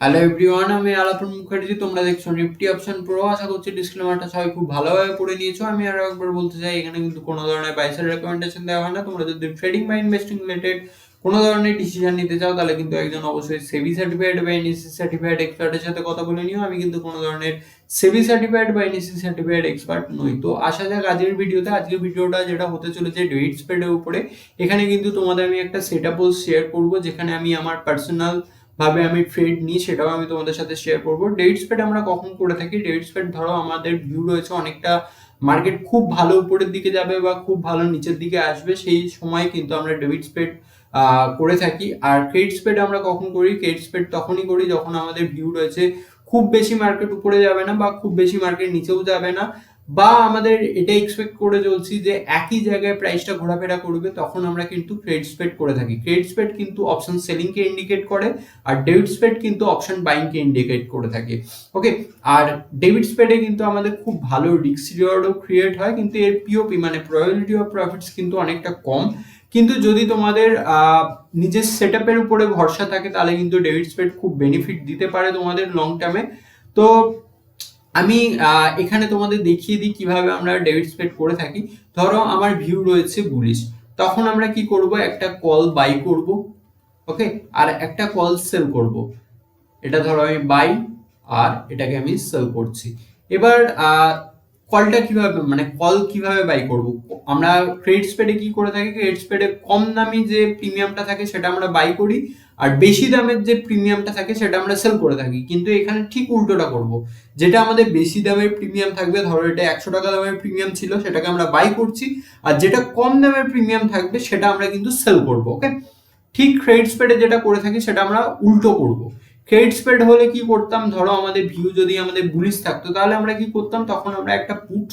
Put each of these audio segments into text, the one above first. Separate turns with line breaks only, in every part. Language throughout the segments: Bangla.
হ্যালো এভরিওয়ান, আমি আলাপন মুখার্জি। তোমরা দেখছো নিফটি অপশন প্রো। আশা করছি ডিসক্লেমারটা সবাই খুব ভালোভাবে পড়ে নিয়েছো। আমি আরো একবার বলতে চাই, এখানে কিন্তু কোনো ধরনের বাইসের রেকমেন্ডেশন দেওয়া হয় না। তোমরা যদি ট্রেডিং বা ইনভেস্টিং রিলেটেড কোনো ধরনের ডিসিশন নিতে চাও, তাহলে কিন্তু একজন অবশ্যই সেবি সার্টিফাইড বা এনএসসি সার্টিফাইড এক্সপার্টের সাথে কথা বলে নিও। আমি কিন্তু কোনো ধরনের সেবি সার্টিফাইড বা এনএসসি সার্টিফাইড এক্সপার্ট নই। তো আসা যাক আজকের ভিডিওতে। আজকের ভিডিওটা যেটা হতে চলেছে ডেট স্প্রেডের উপরে। এখানে কিন্তু তোমাদের আমি একটা সেটআপ শেয়ার করব, যেখানে আমি আমার পার্সোনাল ভাবে আমি ট্রেড নিই, সেটাও আমি তোমাদের সাথে শেয়ার করবো। ডেট স্প্রেড আমরা কখন করে থাকি? ডেট স্প্রেড ধরো আমাদের ভিউ রয়েছে অনেকটা মার্কেট খুব ভালো উপরের দিকে যাবে বা খুব ভালো নিচের দিকে আসবে, সেই সময় কিন্তু আমরা ডেবিট স্প্রেড করে থাকি। আর ক্রেডিট স্প্রেড আমরা কখন করি? ক্রেডিট স্প্রেড তখনই করি যখন আমাদের ভিউ রয়েছে খুব বেশি মার্কেট উপরে যাবে না বা খুব বেশি মার্কেট নিচেও যাবে না, বা আমাদের এটা এক্সপেক্ট করে চলছি যে একই জায়গায় প্রাইসটা ঘোরাফেরা করবে, তখন আমরা কিন্তু ক্রেডিট স্প্রেড করে থাকি। ক্রেডিট স্প্রেড কিন্তু অপশন সেলিং কে ইন্ডিকেট করে, আর ডেবিট স্প্রেড কিন্তু অপশন বাইং কে ইন্ডিকেট করে থাকে। ওকে, আর ডেবিট স্প্রেডে কিন্তু আমাদের খুব ভালো রিস্ক রিওয়ার্ডও ক্রিয়েট হয়, কিন্তু এর পিওপি মানে প্রবাবিলিটি অফ প্রফিটস কিন্তু অনেকটা কম। কিন্তু যদি তোমাদের নিজের সেটআপের উপরে ভরসা থাকে, তাহলে কিন্তু ডেবিট স্প্রেড খুব বেনিফিট দিতে পারে তোমাদের লং টার্মে। তো আমি এখানে তোমাদের দেখিয়ে দিই কিভাবে আমরা ডেবিট স্প্রেড করে থাকি। ধরো আমার ভিউ রয়েছে বুলিশ, তখন আমরা কি করব? একটা কল বাই করব, ওকে, আর একটা কল সেল করব। এটা ধরো আমি বাই, আর এটাকে আমি সেল করছি। এবার কলটা কিভাবে, মানে কল কিভাবে বাই করব? আমরা ক্রেডিট স্প্রেডে কি করে থাকি? ক্রেডিট স্প্রেডে কম দামি যে প্রিমিয়ামটা থাকে সেটা আমরা বাই করি, আর বেশি দামের যে প্রিমিয়ামটা থাকে সেটা আমরা সেল করে থাকি। কিন্তু এখানে ঠিক উল্টোটা করব। যেটা আমাদের বেশি দামের প্রিমিয়াম থাকবে, ধরো এটা 100 টাকা দামের প্রিমিয়াম ছিল, সেটাকে আমরা বাই করছি, আর যেটা কম দামের প্রিমিয়াম থাকবে সেটা আমরা কিন্তু সেল করব। ওকে, ঠিক ক্রেডিট স্প্রেডে যেটা করে থাকি সেটা আমরা উল্টো করব। ক্রেডিট স্প্রেড হলে কি করতাম? ধরো আমাদের ভিউ যদি আমাদের বুলিশ থাকতো, তাহলে আমরা কি করতাম? তখন আমরা একটা পুট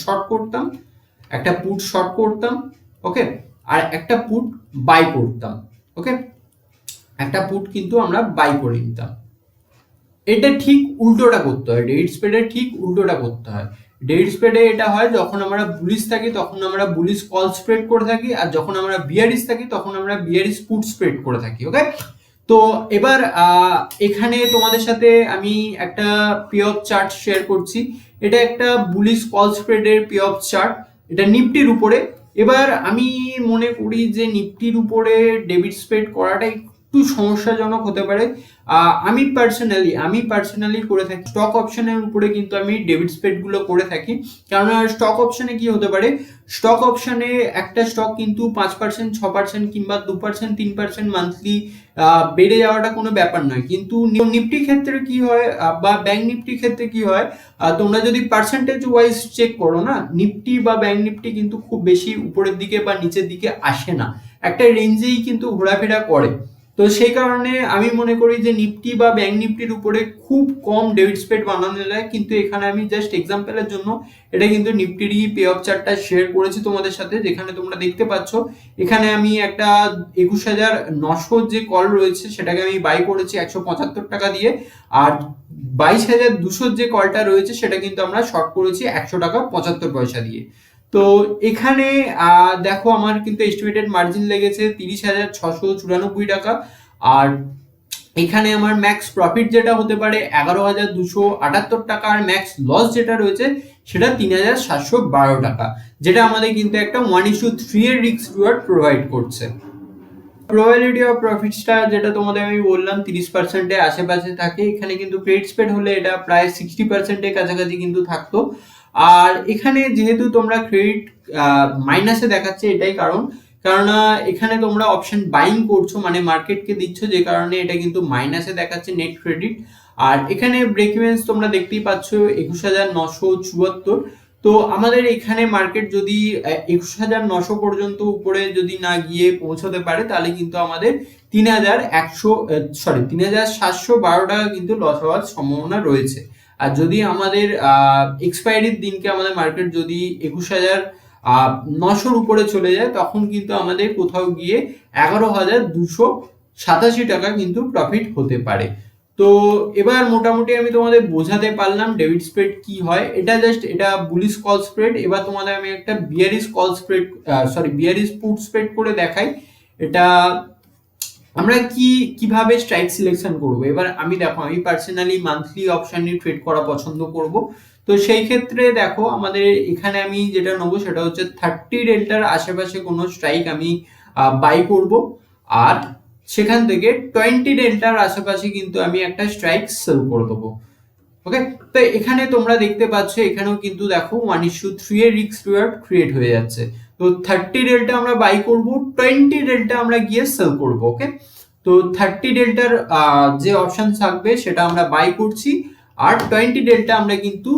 শর্ট করতাম, একটা পুট শর্ট করতাম, ওকে, আর একটা পুট বাই করতাম। ওকে, একটা পুট কিন্তু আমরা বাই করে নিতাম। এটা ঠিক উল্টোটা করতে হয়, ডেট স্প্রেডের ঠিক উল্টোটা করতে হয়। ডেট স্প্রেডে এটা হয় যখন আমরা বুলিশ থাকি তখন আমরা বুলিশ কল স্প্রেড করে থাকি, আর যখন আমরা বিয়ারিশ থাকি তখন আমরা বিয়ারিশ পুট স্প্রেড করে থাকি। ওকে, তো এবার এখানে তোমাদের সাথে আমি একটা পে অফ চার্ট শেয়ার করছি। এটা একটা বুলিশ কল স্প্রেডের পে অফ চার্ট, এটা নিফটির উপরে। এবার আমি মনে করি যে নিফটির উপরে ডেবিট স্প্রেড করাটা একটু সমস্যাজনক হতে পারে। আমি পার্সোনালি করে থাকি স্টক অপশনের উপরে, কিন্তু আমি ডেবিট স্প্রেড গুলো করে থাকি। কারণ স্টক অপশনে কি হতে পারে? স্টক অপশনে একটা স্টক কিন্তু 5%, 6% কিংবা 2%, 3% মান্থলি বেড়ে যাওয়াটা কোনো ব্যাপার নয়। কিন্তু নিফটির ক্ষেত্রে কি হয়, বা ব্যাংক নিফটির ক্ষেত্রে কি হয়, তোমরা যদি পার্সেন্টেজ ওয়াইজ চেক করো না, নিফটি বা ব্যাংক নিফটি কিন্তু খুব বেশি উপরের দিকে বা নিচের দিকে আসে না, একটা রেঞ্জেই কিন্তু ঘোরাফেরা করে। তো সেই কারণে আমি মনে করি যে নিফটি বা ব্যাংক নিফটির উপরে খুব কম ডেবিট স্প্রেড বানানো যায়। কিন্তু এখানে আমি জাস্ট এক্সাম্পলের জন্য এটা কিন্তু নিফটিরই পে অফ চার্টটা শেয়ার করেছি তোমাদের সাথে, যেখানে তোমরা দেখতে পাচ্ছ এখানে আমি একটা 21,900 যে কল রয়েছে সেটাকে আমি বাই করেছি 175 টাকা দিয়ে, আর 22,200 যে কলটা রয়েছে সেটা কিন্তু আমরা শর্ট করেছি 100 টাকা 75 পয়সা দিয়ে। তো এখানে দেখো আমার কিন্তু এস্টিমেটেড মার্জিন লেগেছে 30,694 টাকা, আর এখানে আমার ম্যাক্স প্রফিট যেটা হতে পারে 11,278 টাকা, আর ম্যাক্স লস যেটা রয়েছে সেটা 3,712 টাকা, যেটা আমাদের কিন্তু একটা 1:3 এর রিস্ক রিওয়ার্ড প্রোভাইড করছে। প্রবাবিলিটি অফ প্রফিটসটা যেটা তোমাদের আমি বললাম 30% এর আশেপাশে থাকে। এখানে কিন্তু ক্রেডিট স্প্রেড হলে এটা প্রায় 60% এর কাছাকাছি কিন্তু থাকতো। আর এখানে যেহেতু তোমরা ক্রেডিট মাইনাসে দেখাচ্ছে, এটাই কারণ, কেননা এখানে তোমরা অপশন বাইং করছো, মানে মার্কেটকে দিচ্ছ, যে কারণে এটা কিন্তু মাইনাসে দেখাচ্ছে নেট ক্রেডিট। আর এখানে ব্রেক ইভেন্স তোমরা দেখতেই পাচ্ছ 21,974। তো আমাদের এখানে মার্কেট যদি 21,900 পর্যন্ত উপরে যদি না গিয়ে পৌঁছতে পারে, তাহলে কিন্তু আমাদের 3,712 টাকা কিন্তু লস হওয়ার সম্ভাবনা রয়েছে। আর যদি আমাদের এক্সপায়ারির দিনকে আমাদের মার্কেট যদি 21,900 উপরে চলে যায়, তখন কিন্তু আমাদের কোথাও গিয়ে 11,287 টাকা কিন্তু প্রফিট হতে পারে। তো এবার মোটামুটি আমি তোমাদের বোঝাতে পারলাম ডেবিট স্প্রেড কি হয়। এটা বুলিশ কল স্প্রেড। এবার তোমাদের আমি একটা বিয়ারিশ পুট স্প্রেড করে দেখাই। এটা আমরা কিভাবে স্ট্রাইক সিলেকশন করব? এবার আমি পার্সোনালি মান্থলি অপশন নিয়ে ট্রেড করা পছন্দ করব। তো সেই ক্ষেত্রে দেখো আমাদের এখানে আমি যেটা নেবো সেটা হচ্ছে 30 ডেল্টার আশেপাশে কোনো স্ট্রাইক আমি বাই করব, আর সেখান থেকে 20 ডেল্টার আশেপাশে কিন্তু আমি একটা স্ট্রাইক সেল করে দেবো। ওকে, তো এখানে তোমরা দেখতে পাচ্ছ এখানেও কিন্তু দেখো 1:3 এর রিস্ক রিওয়ার্ড ক্রিয়েট হয়ে যাচ্ছে। তো 30 ডেল্টা আমরা বাই করব, 20 ডেল্টা আমরা গিয়ে সেল করব। ওকে, তো 30 ডেল্টার যে অপশন থাকবে সেটা আমরা বাই করছি, আর 20 ডেল্টা আমরা কিন্তু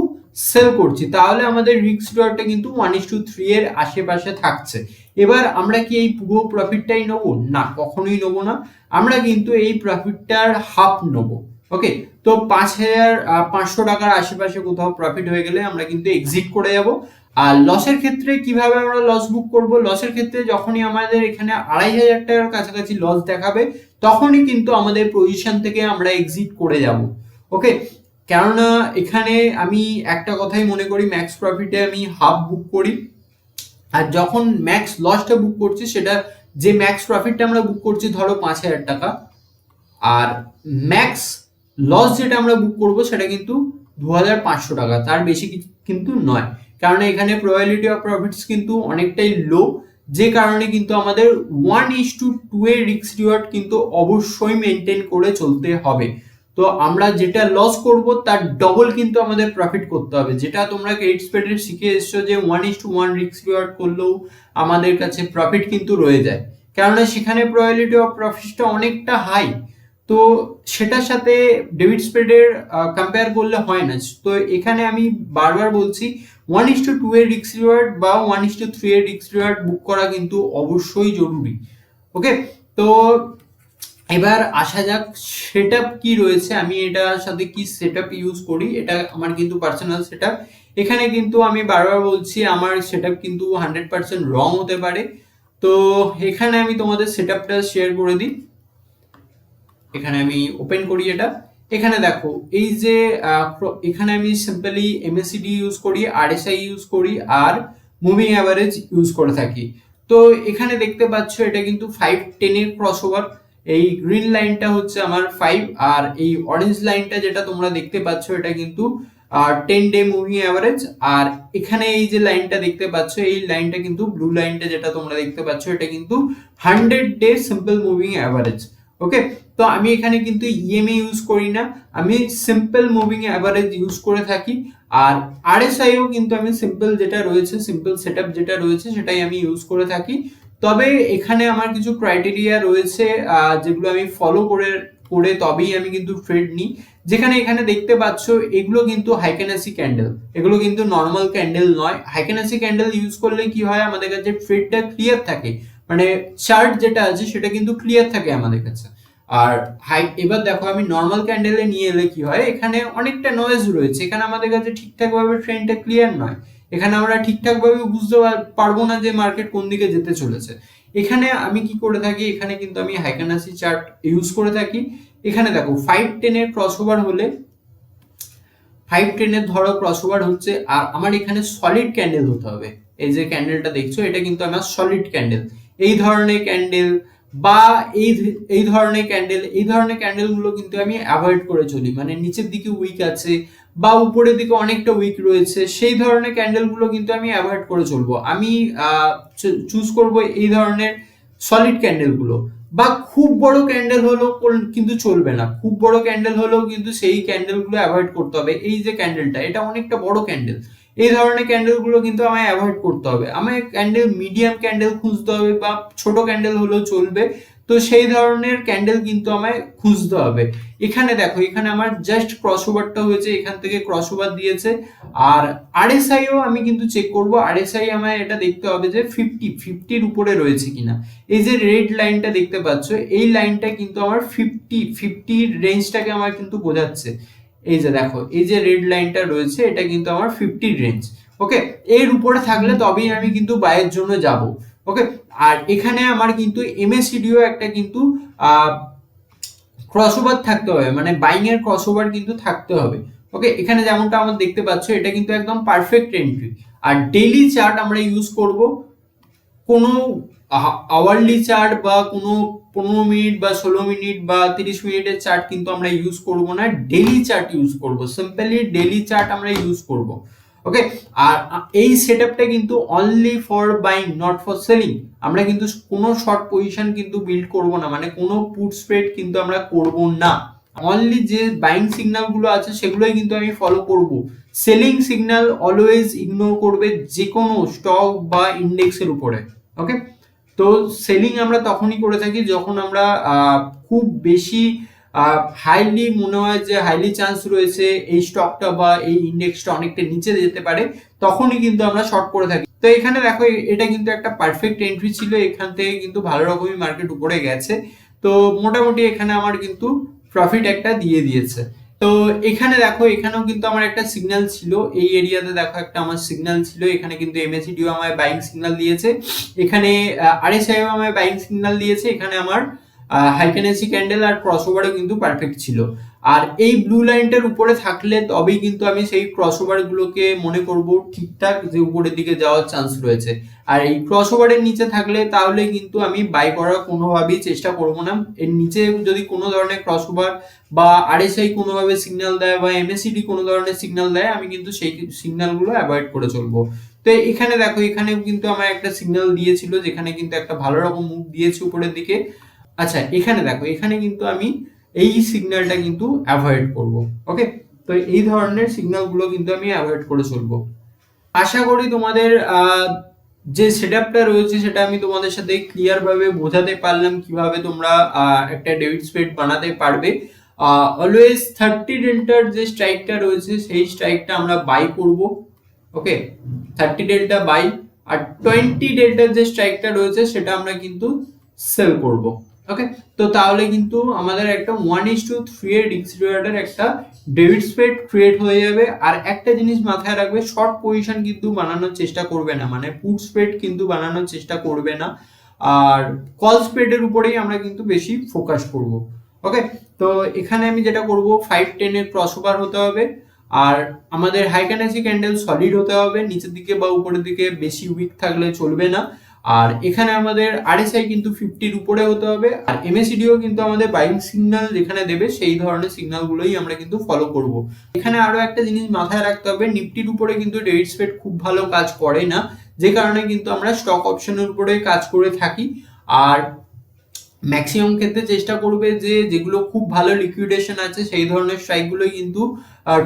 সেল করছি, তাহলে আমাদের রিস্ক রিওয়ার্ডটা কিন্তু 1:3 এর আশেপাশে থাকছে। এবার আমরা কি এই পুরো প্রফিটটাই নেবো? না, কখনোই নেবো না। আমরা কিন্তু এই প্রফিটটার হাফ নেবো। ওকে, তো 5,500 টাকার আশেপাশে কোথাও প্রফিট হয়ে গেলে আমরা কিন্তু এক্সিট করে যাব। আর লসের ক্ষেত্রে কিভাবে আমরা লস বুক করব? লসের ক্ষেত্রে যখনই আমাদের এখানে 2,500 টাকার কাছাকাছি লস দেখাবে, তখনই কিন্তু আমাদের পজিশন থেকে আমরা এক্সিট করে যাব। ওকে, কেননা এখানে আমি একটা কথাই মনে করি, ম্যাক্স প্রফিটে আমি হাফ বুক করি, আর যখন ম্যাক্স লসটা বুক করছি সেটা, যে ম্যাক্স প্রফিটটা আমরা বুক করছি ধরো 5,000 টাকা, আর ম্যাক্স লস যেটা আমরা বুক করব সেটা কিন্তু 2,500 টাকা, তার বেশি কিন্তু নয়। কারণ এখানে প্রবাবিলিটি অফ প্রফিটস কিন্তু অনেকটাই লো, যে কারণে কিন্তু আমাদের 1:2 এর রিস্ক রিওয়ার্ড কিন্তু অবশ্যই মেনটেন করে চলতে হবে। তো আমরা যেটা লস করব তার ডবল কিন্তু আমাদের প্রফিট করতে হবে, যেটা তোমরা ক্রেডিট স্প্রেডে শিখে এসছো যে 1:1 রিস্ক রিওয়ার্ড করলেও আমাদের কাছে প্রফিট কিন্তু রয়ে যায়, কেননা সেখানে প্রবাবিলিটি অফ প্রফিটটা অনেকটা হাই। তো সেটার সাথে ডেবিট স্প্রেডের কম্পেয়ার করলে হয় না। তো এখানে আমি বারবার বলছি 1:2 এর রিস্ক রিওয়ার্ড বা 1:3 এর রিস্ক রিওয়ার্ড বুক করা কিন্তু অবশ্যই জরুরি। ওকে, তো এবার আসা যাক সেটআপ কি রয়েছে, আমি এটার সাথে কি সেটআপ ইউজ করি। এটা আমার কিন্তু পার্সোনাল সেটআপ। এখানে কিন্তু আমি বারবার বলছি আমার সেটআপ কিন্তু 100% রং হতে পারে। তো এখানে আমি তোমাদের সেটআপটা শেয়ার করে দিই। এখানে আমি ওপেন করি এটা। এখানে দেখো এই যে এখানে আমি সিম্পলি এমএসিডি ইউজ করি, আরএসআই ইউজ করি, আর মুভিং অ্যাভারেজ ইউজ করে থাকি। তো এখানে দেখতে পাচ্ছ এটা কিন্তু 5-10 এর ক্রসওভার। এই গ্রিন লাইনটা হচ্ছে আমার 5, আর এই অরেঞ্জ লাইনটা যেটা তোমরা দেখতে পাচ্ছ এটা কিন্তু 10 ডে মুভিং অ্যাভারেজ। আর এখানে এই যে লাইনটা দেখতে পাচ্ছ এই লাইনটা কিন্তু ব্লু লাইনটা যেটা তোমরা দেখতে পাচ্ছ এটা কিন্তু 100 ডে সিম্পল মুভিং অ্যাভারেজ। ওকে, তো আমি এখানে কিন্তু ইএমএ ইউজ করি না, আমি সিম্পল মুভিং অ্যাভারেজ ইউজ করে থাকি। আর আরএসআইও কিন্তু আমি সিম্পল যেটা রয়েছে, সিম্পল সেটআপ যেটা রয়েছে সেটাই আমি ইউজ করে থাকি। তবে এখানে আমার কিছু ক্রাইটেরিয়া রয়েছে যেগুলো আমি ফলো করে করে তবেই আমি কিন্তু ট্রেড নিই। যেখানে এখানে দেখতে পাচ্ছ এগুলো কিন্তু হাইকেনাসি ক্যান্ডেল, এগুলো কিন্তু নর্মাল ক্যান্ডেল নয়। হাইকেনাসি ক্যান্ডেল ইউজ করলে কি হয়, আমাদের কাছে ট্রেডটা ক্লিয়ার থাকে, মানে চার্ট যেটা আছে সেটা কিন্তু ক্লিয়ার থাকে আমাদের কাছে। আর এবার দেখো আমি নর্মাল ক্যান্ডেলে নিয়ে এলে কি হয়, এখানে অনেকটা নয়েজ রয়েছে, এখানে আমাদের কাছে ঠিকঠাক ভাবে ট্রেন্ডটা ক্লিয়ার নয়, এখানে আমরা ঠিকঠাক ভাবে বুঝতে পারবো না যে মার্কেট কোন দিকে যেতে চলেছে। এখানে আমি কি করে থাকি, এখানে কিন্তু আমি হাইকেনাসি চার্ট ইউজ করে থাকি। এখানে দেখো 5-10 এর ক্রসওভার হলে 5-10 এর ধরো ক্রসওভার হচ্ছে, আর আমার এখানে সলিড ক্যান্ডেল হতে হবে। এই যে ক্যান্ডেলটা দেখছো এটা কিন্তু আমার সলিড ক্যান্ডেল। এই ধরনের ক্যান্ডেল বা এই ধরনের ক্যান্ডেলগুলো কিন্তু আমি অ্যাভয়েড করে চলি, মানে নিচের দিকে উইক আছে বা উপরের দিকে অনেকটা উইক রয়েছে, সেই ধরনের ক্যান্ডেলগুলো কিন্তু আমি অ্যাভয়েড করে চলবো। আমি চুজ করব এই ধরনের সলিড ক্যান্ডেলগুলো। বা খুব বড় ক্যান্ডেল হলেও কিন্তু চলবে না, খুব বড় ক্যান্ডেল হলেও কিন্তু সেই ক্যান্ডেলগুলো অ্যাভয়েড করতে হবে। এই যে ক্যান্ডেলটা এটা অনেকটা বড় ক্যান্ডেল, এই ধরনের ক্যান্ডেলগুলো কিন্তু আমায় অ্যাভয়েড করতে হবে। আমায় ক্যান্ডেল মিডিয়াম ক্যান্ডেল খুঁজতে হবে, বা ছোট ক্যান্ডেল হলেও চলবে। তো সেই ধরনের ক্যান্ডেল কিন্তু আমায় খুঁজতে হবে। এখানে দেখো এখানে আমার জাস্ট ক্রসওভারটা হয়েছে, এখান থেকে ক্রসওভার দিয়েছে। আর আরএসআইও আমি কিন্তু চেক করব, আরএসআই আমায় এটা দেখতে হবে যে 50-50 উপরে রয়েছে কিনা। এই যে রেড লাইনটা দেখতে পাচ্ছ এই লাইনটা কিন্তু আমার 50 রেঞ্জটাকে আমার কিন্তু বোঝাচ্ছে। এই যে দেখো এই যে রেড লাইনটা রয়েছে এটা কিন্তু আমার 50 রেঞ্জ। ওকে, এর উপরে থাকলে তবেই আমি কিন্তু বাইয়ের জন্য যাব। ওকে, আর এখানে আমার কিন্তু এমএসিডিও একটা কিন্তু ক্রসওভার থাকতে হবে, মানে বাইং এর ক্রসওভার কিন্তু থাকতে হবে। ওকে, এখানে যেমনটা আমরা দেখতে পাচ্ছ এটা কিন্তু একদম পারফেক্ট এন্ট্রি। আর ডেইলি চার্ট আমরা ইউজ করব কোনো আওয়ারলি চার্ট বা কোনো 15 মিনিট বা 16 মিনিট বা 30 মিনিটের চার্ট কিন্তু আমরা ইউজ করব না, ডেইলি চার্ট ইউজ করব, সিম্পলি ডেইলি চার্ট আমরা ইউজ করব। ওকে, আর এই সেটআপটা কিন্তু only for buying not for selling. আমরা কিন্তু কোনো শর্ট পজিশন কিন্তু বিল্ড করব না, মানে কোনো পুট স্প্রেড কিন্তু আমরা করব না। অনলি যে বাইং সিগন্যাল গুলো আছে সেগুলোই কিন্তু আমি ফলো করব। সেলিং সিগন্যাল অলওয়েজ ইগনোর করবে যে কোনো স্টক বা ইন্ডেক্সের উপরে। ওকে, তো সেলিং আমরা তখনই করে থাকি যখন আমরা খুব বেশি হাইলি মনে হয় যে হাইলি চান্স রয়েছে এই স্টকটা বা এই ইন্ডেক্সটা অনেকটা নিচে যেতে পারে, তখনই কিন্তু আমরা শর্ট করে থাকি। তো এখানে দেখো এটা কিন্তু একটা পারফেক্ট এন্ট্রি ছিল, এখান থেকে কিন্তু ভালো রকমই মার্কেট উপরে গেছে। তো মোটামুটি এখানে আমার কিন্তু প্রফিট একটা দিয়ে দিয়েছে। তো এখানে দেখো এখানেও কিন্তু আমার একটা সিগন্যাল ছিল, এই এরিয়াতে দেখো একটা আমার সিগন্যাল ছিল, এখানে কিন্তু এমএসিডিও আমায় বাইং সিগন্যাল দিয়েছে, এখানে আরএসআইও আমায় বাইং সিগন্যাল দিয়েছে, এখানে আমার হাইকেনেসি ক্যান্ডেল আর ক্রসওভারও কিন্তু পারফেক্ট ছিল। আর এই ব্লু লাইনটার উপরে থাকলে তবেই কিন্তু আমি সেই ক্রসওভার গুলোকে মনে করব ঠিকঠাক যে উপরের দিকে যাওয়ার চান্স রয়েছে। আর এই ক্রসওভারের নিচে থাকলে তাহলে কিন্তু আমি বাই করার কোনোভাবেই চেষ্টা করব না। এর নিচে যদি কোনো ধরনের ক্রসওভার বা আরএসআই কোনোভাবে সিগন্যাল দেয় বা এমএসিডি কোনো ধরনের সিগন্যাল দেয়, আমি কিন্তু সেই সিগন্যালগুলো অ্যাভয়েড করে চলবো। তো এখানে দেখো এখানে কিন্তু আমার একটা সিগন্যাল দিয়েছিল, যেখানে কিন্তু একটা ভালো রকম মুভ দিয়েছে উপরের দিকে। আচ্ছা, এখানে দেখো এখানে কিন্তু আমি এই সিগন্যালটা কিন্তু অ্যাভয়েড করব। ওকে, তো এই ধরনের সিগন্যালগুলো কিন্তু আমি অ্যাভয়েড করে চলবো। আশা করি তোমাদের যে সেটআপটা রয়েছে সেটা আমি তোমাদের সাথে ক্লিয়ার ভাবে বোঝাতে পারলাম কিভাবে তোমরা একটা ডেবিট স্প্রেড বানাতে পারবে। অলওয়েজ 30 ডেল্টার যে স্ট্রাইকটা রয়েছে সেই স্ট্রাইকটা আমরা বাই করব। ওকে, 30 ডেল্টা বাই, আর 20 ডেল্টার যে স্ট্রাইকটা রয়েছে সেটা আমরা কিন্তু সেল করব। ওকে, তো তাহলে কিন্তু আমাদের একটা 1:3 এর রিস্ক রিওয়ার্ডের একটা ডেবিট স্প্রেড ক্রিয়েট হয়ে যাবে। আর একটা জিনিস মাথায় রাখবে, শর্ট পজিশন কিন্তু বানানোর চেষ্টা করবে না, মানে পুট স্প্রেড কিন্তু বানানোর চেষ্টা করবে না, আর কল স্প্রেডের উপরেই আমরা কিন্তু বেশি ফোকাস করব। ওকে, তো এখানে আমি যেটা করব 5-10 এর ক্রসওভার হতে হবে, আর আমাদের হাইকেনেসি ক্যান্ডেল সলিড হতে হবে, নিচের দিকে বা উপরের দিকে বেশি উইক থাকলে চলবে না। আর এখানে আমাদের আরএসআই কিন্তু 50-র উপরে হতে হবে, আর এমএসিডিও কিন্তু আমাদের বাইং সিগন্যাল যেখানে দেবে সেই ধরনের সিগন্যালগুলোই আমরা কিন্তু ফলো করব। এখানে আরো একটা জিনিস মাথায় রাখতে হবে, নিফটির উপরে কিন্তু ডেবিট স্প্রেড খুব ভালো কাজ করে না, যে কারণে কিন্তু আমরা স্টক অপশনের উপরে কাজ করে থাকি। আর ম্যাক্সিমাম ক্ষেত্রে চেষ্টা করবে যে যেগুলো খুব ভালো লিকুইডেশন আছে সেই ধরনের স্ট্রাইকগুলোই কিন্তু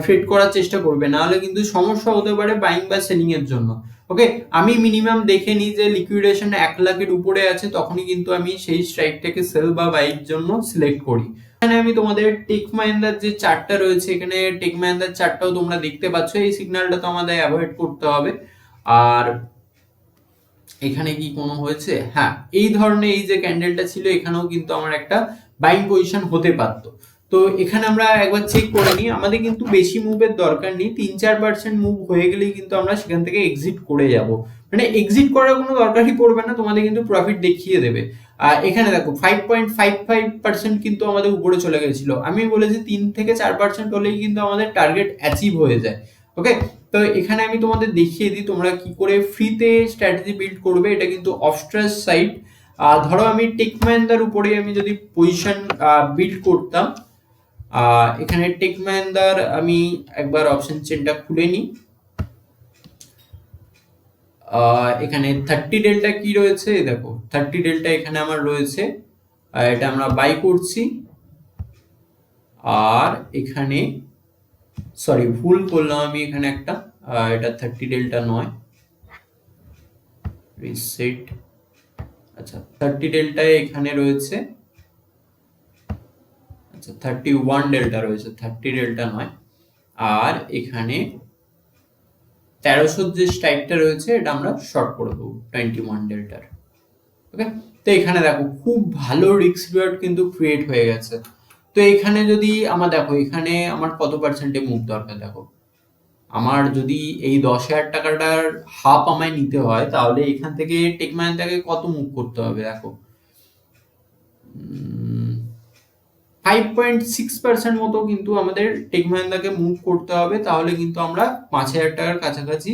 ট্রেড করার চেষ্টা করবে, নাহলে কিন্তু সমস্যা হতে পারে বাইং বা সেলিং এর জন্য। ওকে, আমি মিনিমাম দেখে নিই যে লিকুইডেশন 1 লাখের উপরে আছে, তখনই কিন্তু আমি সেই স্ট্রাইকটাকে সেল বা বাইর জন্য সিলেক্ট করি। এখানে আমি তোমাদের টেক মাহিন্দ্রার যে চার্টটা রয়েছে, এখানে টেক মাহিন্দ্রার চার্টটাও তোমরা দেখতে পাচ্ছ, এই সিগন্যালটা তো আমাদের অ্যাভয়েড করতে হবে। আর এখানে কি কোনো হয়েছে? হ্যাঁ, এই ধরনের এই যে ক্যান্ডেলটা ছিল এখানেও কিন্তু আমার একটা বাইং পজিশন হতে পারতো। তো এখানে আমরা একবার চেক করে নিই, আমাদের কিন্তু বেশি মুভের দরকার নেই, 3-4% মুভ হয়ে গেলেই কিন্তু আমরা সেখান থেকে এক্সিট করে যাব, মানে এক্সিট করার কোনো দরকারই পড়বে না, তোমাদের কিন্তু প্রফিট দেখিয়ে দেবে। আর এখানে দেখো 5.55% কিন্তু আমাদের উপরে চলে গেছিল, আমি বলেছি 3-4% হলেই কিন্তু আমাদের টার্গেট অ্যাচিভ হয়ে যায়। ওকে, তো এখানে আমি তোমাদের দেখিয়ে দিই তোমরা কি করে ফ্রিতে স্ট্র্যাটেজি বিল্ড করবে। এটা কিন্তু অফস্ট্রাস সাইট। ধরো আমি টেক মাহিন্দ্রার উপরে আমি যদি পজিশন বিল্ড করতাম, এখানে টেক মাহিন্দ্রার আমি একবার অপশন চেনটা খুলে নিই। এখানে 30 ডেল্টা কি রয়েছে দেখো, 30 ডেল্টা এখানে আমার রয়েছে, এটা আমরা বাই করছি। আর এখানে সরি ভুল করলাম আমি, এখানে একটা এটা 30 ডেল্টা নয়, রিসেট। আচ্ছা, 30 ডেল্টা এখানে রয়েছে, আচ্ছা 31 ডেল্টা রয়েছে, 30 ডেল্টা নয়। আর এখানে 1300 যে স্ট্রাইকটা রয়েছে এটা আমরা শর্ট করে দেবো 21 ডেল্টার। ওকে, তো এখানে দেখো খুব ভালো রিস্ক রিওয়ার্ড কিন্তু ক্রিয়েট হয়ে গেছে। তো এখানে যদি আমার দেখো এখানে আমার কত পার্সেন্টে মুভ দরকার, দেখো আমার যদি এই 10,000 টাকাটার হাফ আমায় নিতে হয় তাহলে এখান থেকে টেক মাহিন্দ্রাকে কত মুভ করতে হবে, দেখো 5.6% মতো কিন্তু আমাদের টেক মাহিন্দ্রাকে মুভ করতে হবে, তাহলে কিন্তু আমরা 5,000 টাকার কাছাকাছি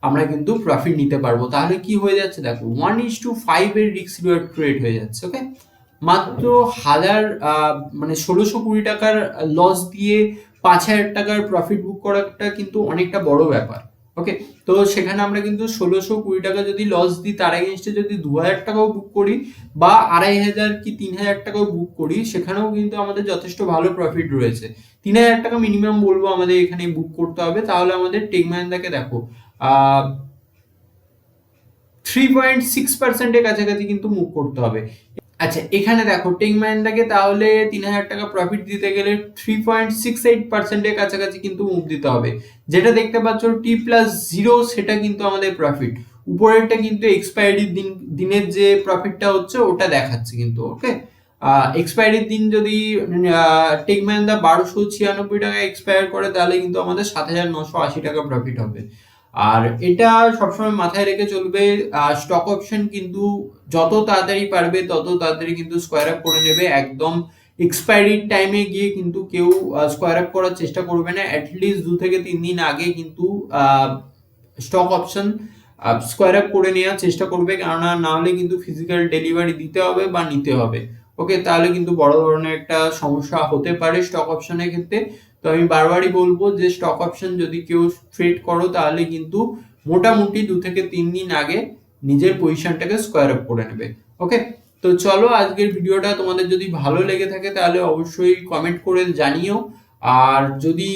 আমরা কিন্তু প্রফিট নিতে পারবো। তাহলে কি হয়ে যাচ্ছে দেখো 1:5 এর রিস্ক রিওয়ার্ড ট্রেড হয়ে যাচ্ছে। ওকে, মাত্র মানে 1620 টাকার লস দিয়ে 5000 টাকার প্রফিট বুক করাটা কিন্তু অনেকটা বড় ব্যাপার। ওকে, তো সেখানে আমরা কিন্তু 1620 টাকা যদি লস দিই, তার এগেনস্টে যদি 2000 টাকাও বুক করি বা 2500 কি 3000 টাকাও বুক করি, সেখানেও কিন্তু আমাদের যথেষ্ট ভালো প্রফিট রয়েছে। 3000 টাকা মিনিমাম বলবো আমাদের এখানে বুক করতে হবে। তাহলে আমাদের টেক মাহিন্দ্রাকে দেখো 3.6% এর কাছাকাছি কিন্তু মুভ করতে হবে। আচ্ছা, এখানে দেখো টেক মাহিন্দ্রাকে তাহলে 3000 টাকা প্রফিট দিতে গেলে 3.68% এর কাছাকাছি কিন্তু মুভ দিতে হবে। যেটা দেখতে পাচ্ছ T+0 সেটা কিন্তু আমাদের প্রফিট, উপরেরটা কিন্তু এক্সপায়ারির দিনের যে প্রফিটটা হচ্ছে ওটা দেখাচ্ছে কিন্তু। ওকে, এক্সপায়ারির দিন যদি টেক মাহিন্দ্রা 1296 টাকা এক্সপায়ার করে, তাহলে কিন্তু আমাদের 7980 টাকা প্রফিট হবে। আর এটা সবসময় মাথায় রেখে চলবে, স্টক অপশন কিন্তু যত তাড়াতাড়ি পারবে তত তাড়াতাড়ি কিন্তু স্কোয়ার আপ করে নেবে। একদম এক্সপায়ারি টাইমে গিয়ে কিন্তু কেউ স্কোয়ার আপ করার চেষ্টা করবে না। অ্যাটলিস্ট 2 থেকে 3 দিন আগে কিন্তু স্টক অপশন স্কোয়ার আপ করে নেওয়ার চেষ্টা করবে, কেননা না হলে কিন্তু ফিজিক্যাল ডেলিভারি দিতে হবে বা নিতে হবে। ওকে, তাহলে কিন্তু বড় ধরনের একটা সমস্যা হতে পারে স্টক অপশনের ক্ষেত্রে। তো আমি বারবারই বলবো যে স্টক অপশন যদি কেউ ট্রেড করো, তাহলে কিন্তু মোটামুটি 2 থেকে 3 দিন আগে নিজের পজিশনটাকে স্কোয়ার আপ করে নেবে। ওকে, তো চলো আজকের ভিডিওটা তোমাদের যদি ভালো লেগে থাকে তাহলে অবশ্যই কমেন্ট করে জানিও। আর যদি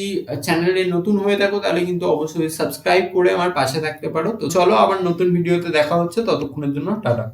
চ্যানেলে নতুন হয়ে থাকো তাহলে কিন্তু অবশ্যই সাবস্ক্রাইব করে আমার পাশে থাকতে পারো। তো চলো আবার নতুন ভিডিওতে দেখা হচ্ছে, ততক্ষণের জন্য টাটা।